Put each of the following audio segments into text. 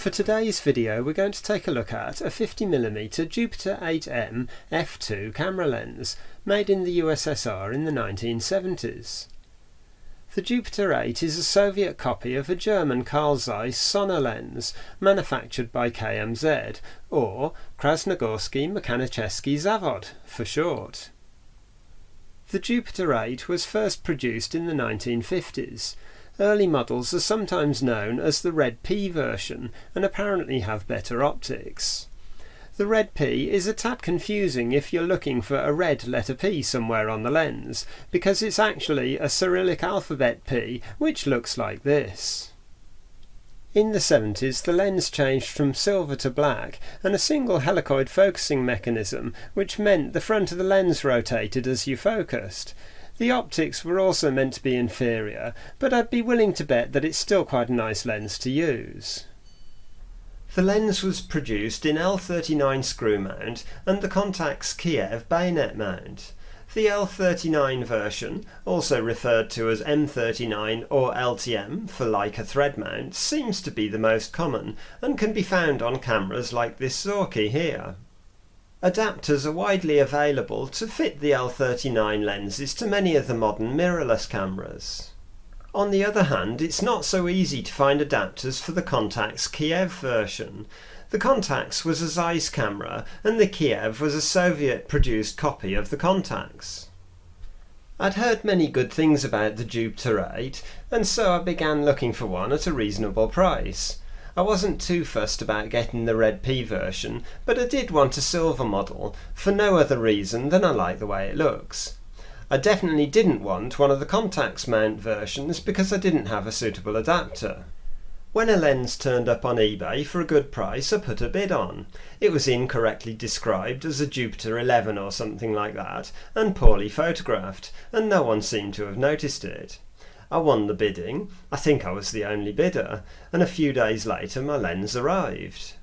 For today's video we're going to take a look at a 50mm Jupiter 8M f2 camera lens made in the USSR in the 1970s. The Jupiter 8 is a Soviet copy of a German Carl Zeiss Sonnar lens manufactured by KMZ, or Krasnogorski Mekhanicheskii Zavod for short. The Jupiter 8 was first produced in the 1950s. Early models are sometimes known as the Red P version and apparently have better optics. The Red P is a tad confusing if you're looking for a red letter P somewhere on the lens, because it's actually a Cyrillic alphabet P which looks like this. In the 70s the lens changed from silver to black, and a single helicoid focusing mechanism, which meant the front of the lens rotated as you focused. The optics were also meant to be inferior, but I'd be willing to bet that it's still quite a nice lens to use. The lens was produced in L39 screw mount and the Contax Kiev bayonet mount. The L39 version, also referred to as M39 or LTM for Leica Thread Mount, seems to be the most common and can be found on cameras like this Zorki here. Adapters are widely available to fit the L39 lenses to many of the modern mirrorless cameras. On the other hand, it's not so easy to find adapters for the Contax Kiev version. The Contax was a Zeiss camera and the Kiev was a Soviet-produced copy of the Contax. I'd heard many good things about the Jupiter 8, and so I began looking for one at a reasonable price. I wasn't too fussed about getting the Red P version, but I did want a silver model, for no other reason than I like the way it looks. I definitely didn't want one of the Contax mount versions because I didn't have a suitable adapter. When a lens turned up on eBay for a good price, I put a bid on. It was incorrectly described as a Jupiter 11 or something like that, and poorly photographed, and no one seemed to have noticed it. I won the bidding, I think I was the only bidder, and a few days later my lens arrived.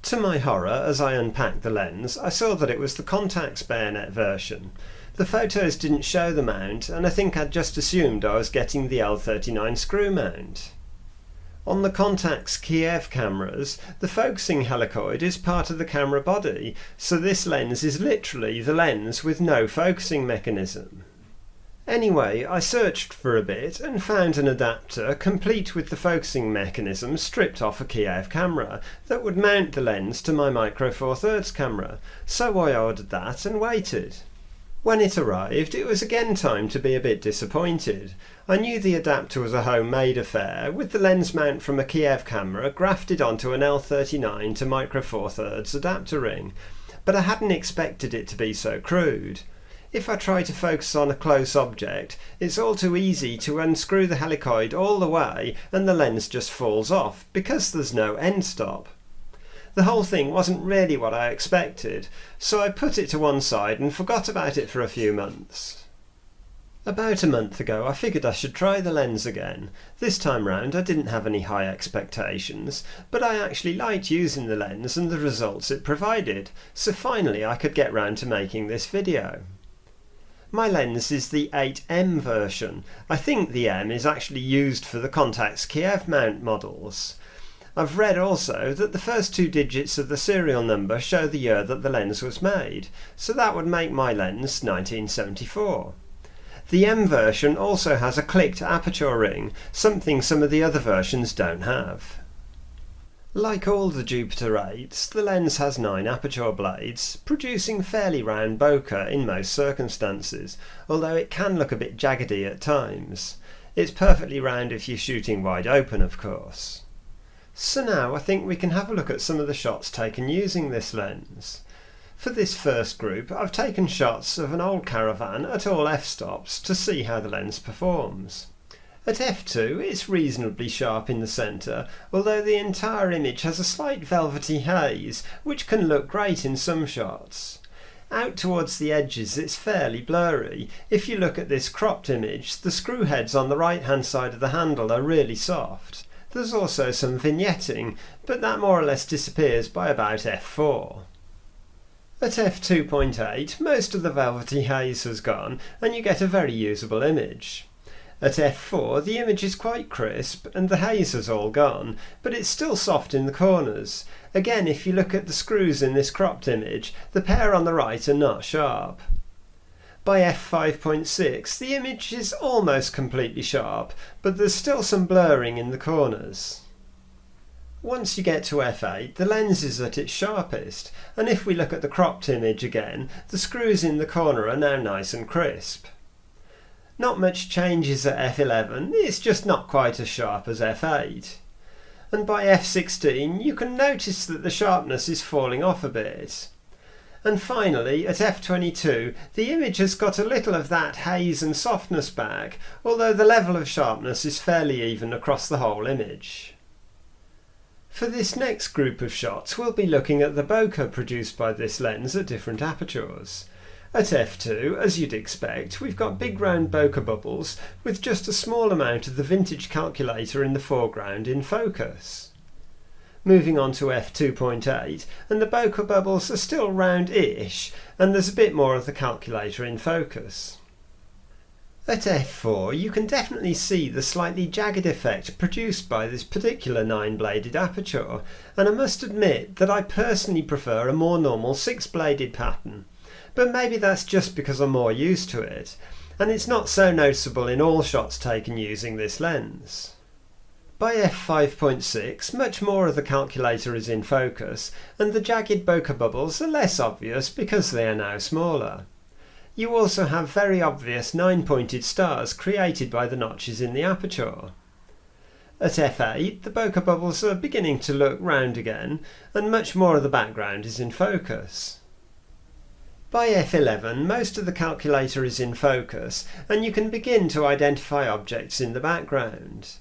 To my horror, as I unpacked the lens, I saw that it was the Contax bayonet version. The photos didn't show the mount, and I think I'd just assumed I was getting the L39 screw mount. On the Contax Kiev cameras, the focusing helicoid is part of the camera body, so this lens is literally the lens with no focusing mechanism. Anyway, I searched for a bit and found an adapter complete with the focusing mechanism stripped off a Kiev camera that would mount the lens to my Micro Four Thirds camera, so I ordered that and waited. When it arrived, it was again time to be a bit disappointed. I knew the adapter was a homemade affair, with the lens mount from a Kiev camera grafted onto an L39 to Micro Four Thirds adapter ring, but I hadn't expected it to be so crude. If I try to focus on a close object, it's all too easy to unscrew the helicoid all the way and the lens just falls off because there's no end stop. The whole thing wasn't really what I expected, so I put it to one side and forgot about it for a few months. About a month ago I figured I should try the lens again. This time round I didn't have any high expectations, but I actually liked using the lens and the results it provided, so finally I could get round to making this video. My lens is the 8M version. I think the M is actually used for the Contax Kiev mount models. I've read also that the first two digits of the serial number show the year that the lens was made, so that would make my lens 1974. The M version also has a clicked aperture ring, something some of the other versions don't have. Like all the Jupiter 8s, the lens has 9 aperture blades, producing fairly round bokeh in most circumstances, although it can look a bit jaggedy at times. It's perfectly round if you're shooting wide open, of course. So now I think we can have a look at some of the shots taken using this lens. For this first group, I've taken shots of an old caravan at all f-stops to see how the lens performs. At f2 it's reasonably sharp in the centre, although the entire image has a slight velvety haze, which can look great in some shots. out towards the edges it's fairly blurry. If you look at this cropped image, the screw heads on the right hand side of the handle are really soft. There's also some vignetting, but that more or less disappears by about f4. At f2.8, most of the velvety haze has gone and you get a very usable image. At f4 the image is quite crisp and the haze has all gone, but it's still soft in the corners. Again, if you look at the screws in this cropped image, the pair on the right are not sharp. By f5.6 the image is almost completely sharp, but there's still some blurring in the corners. Once you get to f8, the lens is at its sharpest, and if we look at the cropped image again, the screws in the corner are now nice and crisp. Not much changes at f11, it's just not quite as sharp as f8. And by f16 you can notice that the sharpness is falling off a bit. And finally, at f22, the image has got a little of that haze and softness back, although the level of sharpness is fairly even across the whole image. For this next group of shots we'll be looking at the bokeh produced by this lens at different apertures. At f2, as you'd expect, we've got big round bokeh bubbles with just a small amount of the vintage calculator in the foreground in focus. Moving on to f2.8, and the bokeh bubbles are still round-ish, and there's a bit more of the calculator in focus. At f4 you can definitely see the slightly jagged effect produced by this particular 9-bladed aperture, and I must admit that I personally prefer a more normal 6-bladed pattern, but maybe that's just because I'm more used to it, and it's not so noticeable in all shots taken using this lens. By f5.6 much more of the calculator is in focus, and the jagged bokeh bubbles are less obvious because they are now smaller. You also have very obvious 9-pointed stars created by the notches in the aperture. At f8 the bokeh bubbles are beginning to look round again, and much more of the background is in focus. By f11 most of the calculator is in focus, and you can begin to identify objects in the background.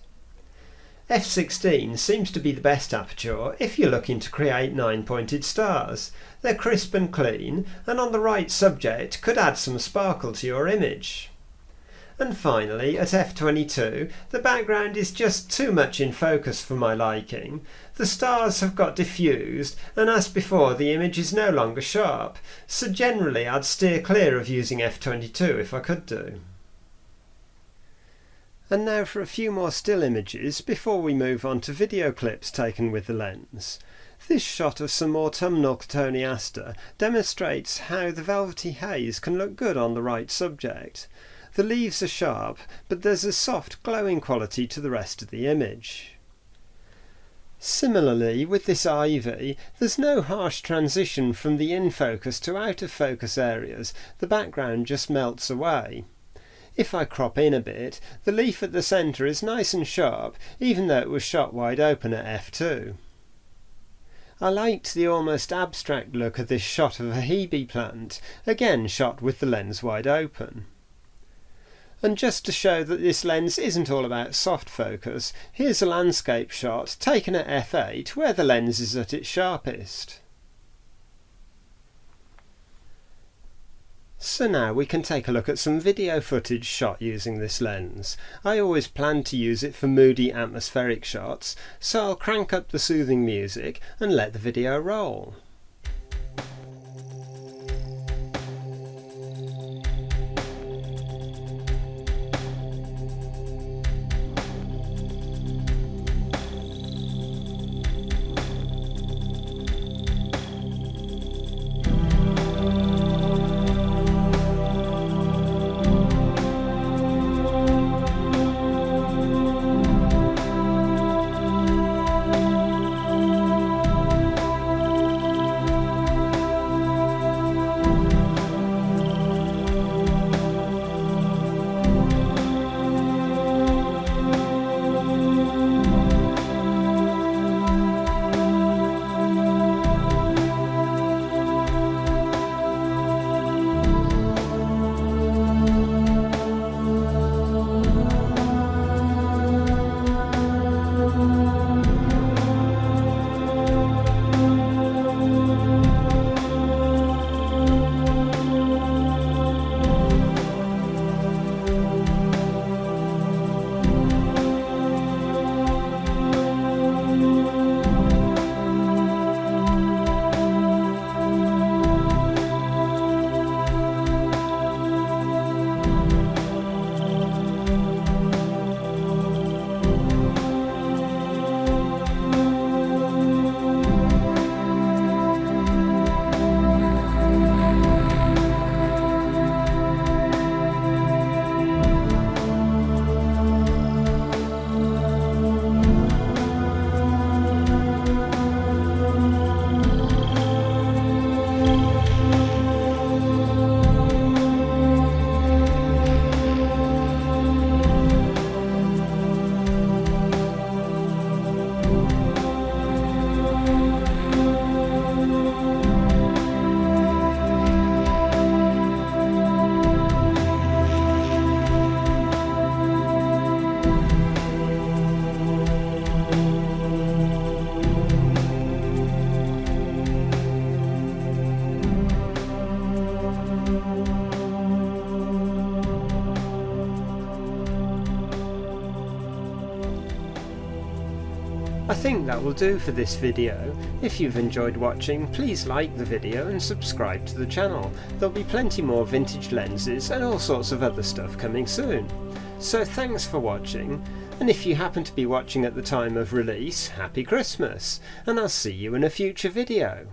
f16 seems to be the best aperture if you're looking to create 9-pointed stars. They're crisp and clean, and on the right subject could add some sparkle to your image. And finally, at f22, the background is just too much in focus for my liking. The stars have got diffused, and as before the image is no longer sharp, so generally I'd steer clear of using f22 if I could do. And now for a few more still images before we move on to video clips taken with the lens. This shot of some autumnal cotoneaster demonstrates how the velvety haze can look good on the right subject. The leaves are sharp, but there's a soft glowing quality to the rest of the image. Similarly with this ivy, there's no harsh transition from the in-focus to out-of-focus areas, the background just melts away. If I crop in a bit, the leaf at the centre is nice and sharp, even though it was shot wide open at f2. I liked the almost abstract look of this shot of a hebe plant, again shot with the lens wide open. And just to show that this lens isn't all about soft focus, here's a landscape shot taken at f8 where the lens is at its sharpest. So now we can take a look at some video footage shot using this lens. I always plan to use it for moody atmospheric shots, so I'll crank up the soothing music and let the video roll. I think that will do for this video. If you've enjoyed watching, please like the video and subscribe to the channel. There'll be plenty more vintage lenses and all sorts of other stuff coming soon. So thanks for watching, and if you happen to be watching at the time of release, Happy Christmas, and I'll see you in a future video.